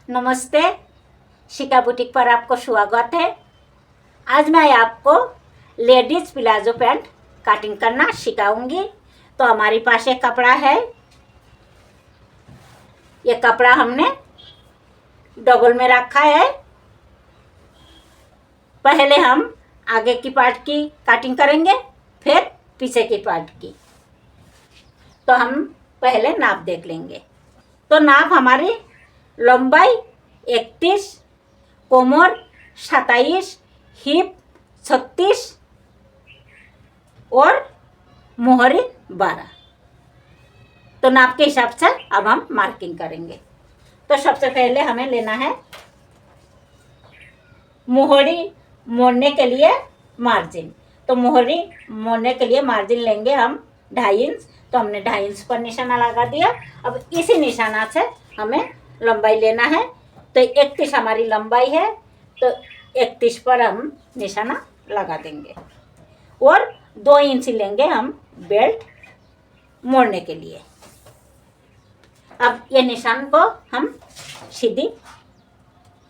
नमस्ते, शिका बुटीक पर आपको स्वागत है। आज मैं आपको लेडीज प्लाजो पैंट कटिंग करना सिखाऊंगी। तो हमारे पास एक कपड़ा है। ये कपड़ा हमने डबल में रखा है। पहले हम आगे की पार्ट की कटिंग करेंगे, फिर पीछे की पार्ट की। तो हम पहले नाप देख लेंगे। तो नाप हमारी लंबाई 31, कोमर 27, हिप 36 और मोहरी 12। तो नाप के हिसाब से अब हम मार्किंग करेंगे। तो सबसे पहले हमें लेना है मोहरी मोड़ने के लिए मार्जिन। तो मोहरी मोड़ने के लिए मार्जिन लेंगे हम 2.5 इंच। तो हमने 2.5 इंच पर निशाना लगा दिया। अब इसी निशाना से हमें लंबाई लेना है। तो 31 हमारी लंबाई है, तो 31 पर हम निशाना लगा देंगे और 2 इंच लेंगे हम बेल्ट मोड़ने के लिए। अब ये निशान को हम सीधी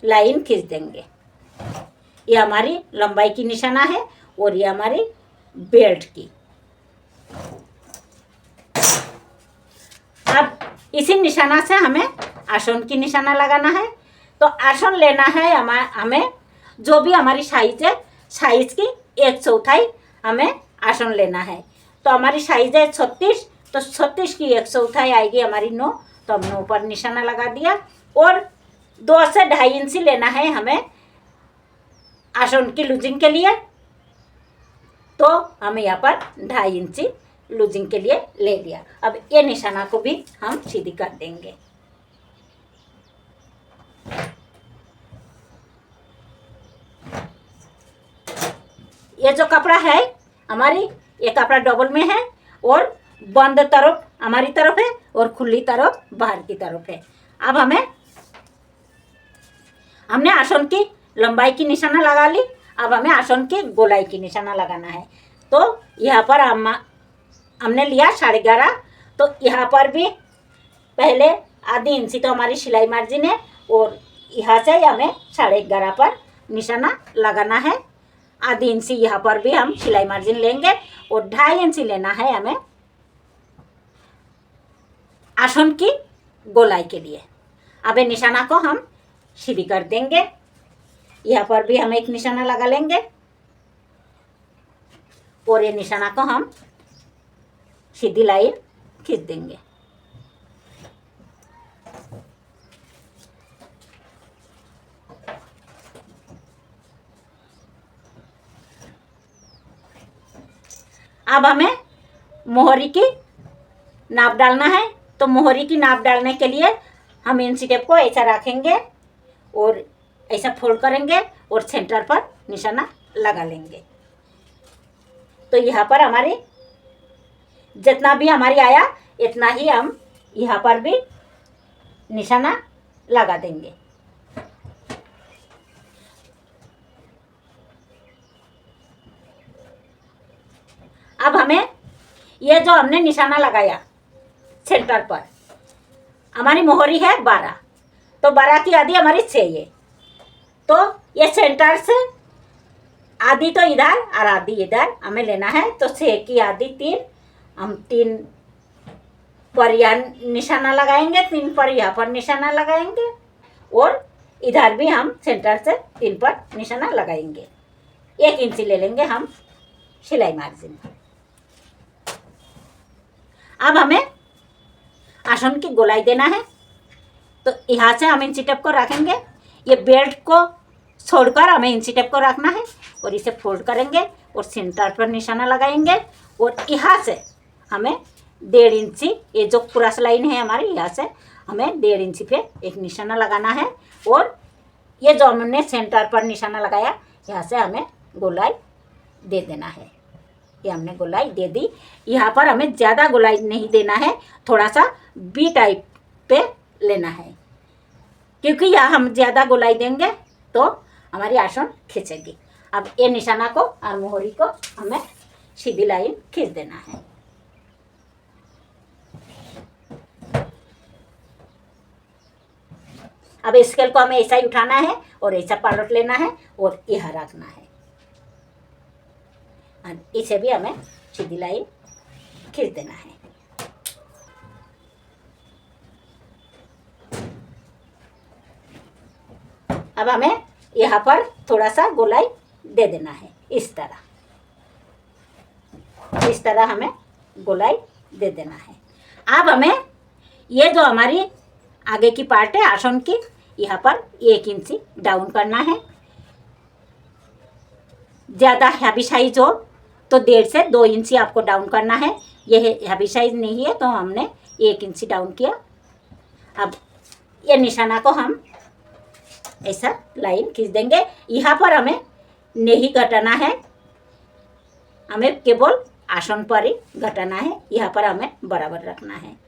लाइन खींच देंगे। ये हमारी लंबाई की निशाना है और ये हमारी बेल्ट की। अब इसी निशाना से हमें आसन की निशाना लगाना है। तो आसन लेना है हमें जो भी हमारी साइज है, साइज की 1/4 हमें आसन लेना है। तो हमारी साइज है 36, तो 36 की 1/4 आएगी हमारी 9। तो हमने ऊपर निशाना लगा दिया और 2 से 2.5 इंच लेना है हमें आसन की लूजिंग के लिए। तो हमें यहाँ पर 2.5 इंच लूजिंग के लिए ले लिया। अब ये निशाना को भी हम सीधी कर देंगे। ये जो कपड़ा है हमारी, ये कपड़ा डबल में है और बंद तरफ हमारी तरफ है और खुली तरफ बाहर की तरफ है। अब हमने आसन की लंबाई की निशाना लगा ली। अब हमें आसन की गोलाई की निशाना लगाना है। तो यहाँ पर हमने लिया 11.5। तो यहाँ पर भी पहले आधी इंची तो हमारी सिलाई मार्जिन है और यहाँ से हमें 11.5 पर निशाना लगाना है। आधी इंची यहाँ पर भी हम सिलाई मार्जिन लेंगे और 2.5 इंची लेना है हमें आसन की गोलाई के लिए। अब ये निशाना को हम सीधी कर देंगे। यहाँ पर भी हम एक निशाना लगा लेंगे और ये निशाना को हम सीधी लाइन खींच देंगे। अब हमें मोहरी की नाप डालना है। तो मोहरी की नाप डालने के लिए हम इंची टेप को ऐसा रखेंगे और ऐसा फोल्ड करेंगे और सेंटर पर निशाना लगा लेंगे। तो यहाँ पर हमारी जितना भी हमारी आया इतना ही हम यहाँ पर भी निशाना लगा देंगे। अब हमें ये जो हमने निशाना लगाया सेंटर पर, हमारी मोहरी है 12। तो 12 की आधी हमारी 6 है। तो ये सेंटर से आधी तो इधर और आधी इधर हमें लेना है। तो 6 की आधी 3, हम 3 पर यहाँ निशाना लगाएंगे, 3 पर यहाँ पर निशाना लगाएंगे और इधर भी हम सेंटर से 3 पर निशाना लगाएंगे। 1 इंची ले लेंगे हम सिलाई मार्जिन। अब हमें आसन की गोलाई देना है। तो यहाँ से हम इंची टेप को रखेंगे। ये बेल्ट को छोड़कर हमें इंची टेप को रखना है और इसे फोल्ड करेंगे और सेंटर पर निशाना लगाएंगे और यहाँ से हमें 1.5 इंची, ये जो क्रॉस लाइन है हमारी, यहाँ से हमें 1.5 इंची पे एक निशाना लगाना है और ये जो हमने सेंटर पर निशाना लगाया यहाँ से हमें गोलाई दे देना है। ये हमने गोलाई दे दी। यहाँ पर हमें ज़्यादा गोलाई नहीं देना है, थोड़ा सा बी टाइप पे लेना है, क्योंकि यहाँ हम ज़्यादा गोलाई देंगे तो हमारी आसन खींचेगी। अब ये निशाना को और मोहरी को हमें सीधी लाइन खींच देना है। अब स्केल को हमें ऐसा ही उठाना है और ऐसा पलट लेना है और यह रखना है। और इसे भी हमें सीधी लाइन खींच देना है। अब हमें यहाँ पर थोड़ा सा गोलाई दे देना है, इस तरह हमें गोलाई दे देना है। अब हमें ये जो हमारी आगे की पार्ट है आसन की, यहाँ पर 1 इंची डाउन करना है। ज़्यादा हैवी साइज हो तो 1.5 से 2 इंची आपको डाउन करना है। यह हैवी साइज नहीं है तो हमने 1 इंची डाउन किया। अब ये निशाना को हम ऐसा लाइन खींच देंगे। यहाँ पर हमें नहीं घटाना है, हमें केवल आसन पर ही घटाना है। यहाँ पर हमें बराबर रखना है।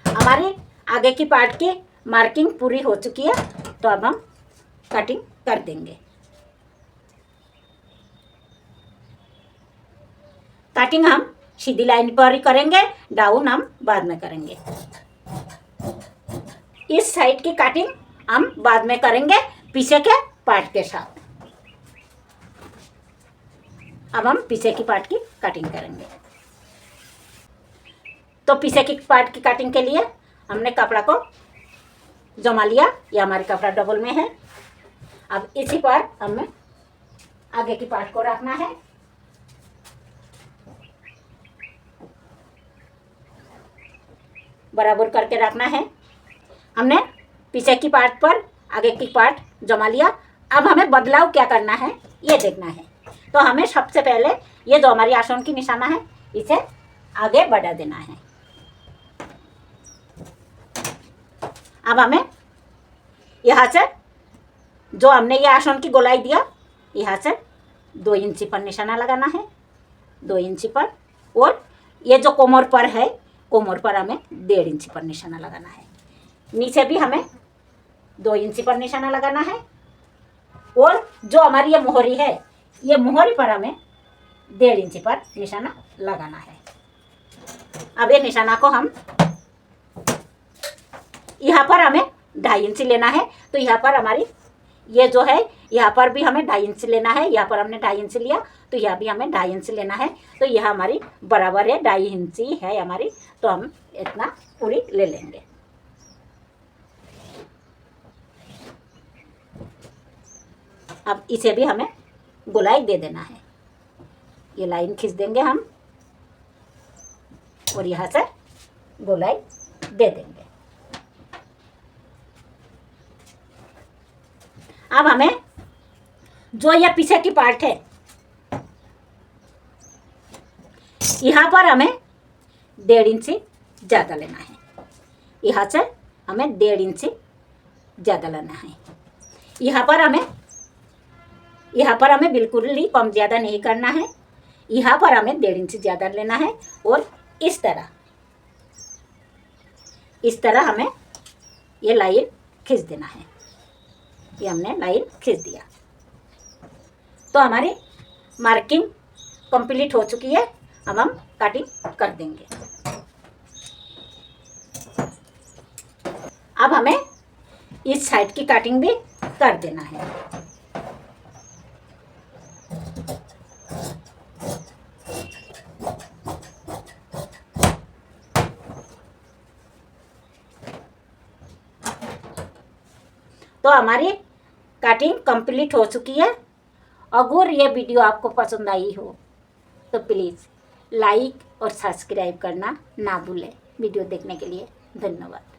हमारी आगे की पार्ट की मार्किंग पूरी हो चुकी है, तो अब हम कटिंग कर देंगे। कटिंग हम सीधी लाइन पर ही करेंगे, डाउन हम बाद में करेंगे। इस साइड की कटिंग हम बाद में करेंगे पीछे के पार्ट के साथ। अब हम पीछे की पार्ट की कटिंग करेंगे। तो पीछे की पार्ट की कटिंग के लिए हमने कपड़ा को जमा लिया। यह हमारी कपड़ा डबल में है। अब इसी पर हमें आगे की पार्ट को रखना है। बराबर करके रखना है। हमने पीछे की पार्ट पर आगे की पार्ट जमा लिया। अब हमें बदलाव क्या करना है ये देखना है। तो हमें सबसे पहले ये जो हमारी आसन की निशाना है इसे आगे बढ़ा देना है। अब हमें यहाँ से जो हमने ये आसन की गोलाई दिया, यहाँ से 2 इंची पर निशाना लगाना है, 2 इंची पर। और ये जो कोमर पर है, कोमर पर हमें 1.5 इंची पर निशाना लगाना है। नीचे भी हमें 2 इंची पर निशाना लगाना है। और जो हमारी ये मोहरी है, ये मोहरी पर हमें 1.5 इंची पर निशाना लगाना है। अब ये निशाना को हम यहाँ पर हमें 2.5 इंची लेना है। तो यहाँ पर हमारी ये जो है, यहाँ पर भी हमें 2.5 इंच लेना है। यहाँ पर हमने 2.5 इंच लिया तो यहाँ भी हमें 2.5 इंच लेना है। तो यह हमारी बराबर है, 2.5 इंची है हमारी। तो हम इतना पूरी ले लेंगे। अब इसे भी हमें गोलाई दे देना है। ये लाइन खींच देंगे हम और यहाँ से गोलाई दे देंगे। अब हमें जो यह पीछे की पार्ट है, यहाँ पर हमें 1.5 इंची ज़्यादा लेना है। यहाँ से हमें 1.5 इंची ज़्यादा लेना है। यहाँ पर हमें बिल्कुल ही कम ज़्यादा नहीं करना है। यहाँ पर हमें 1.5 इंची ज़्यादा लेना है। और इस तरह हमें ये लाइन खींच देना है। ये हमने लाइन खींच दिया। तो हमारी मार्किंग कंप्लीट हो चुकी है। अब हम कटिंग कर देंगे। अब हमें इस साइड की कटिंग भी कर देना है। तो हमारी कटिंग कंप्लीट हो चुकी है। अगर ये वीडियो आपको पसंद आई हो तो प्लीज़ लाइक और सब्सक्राइब करना ना भूलें। वीडियो देखने के लिए धन्यवाद।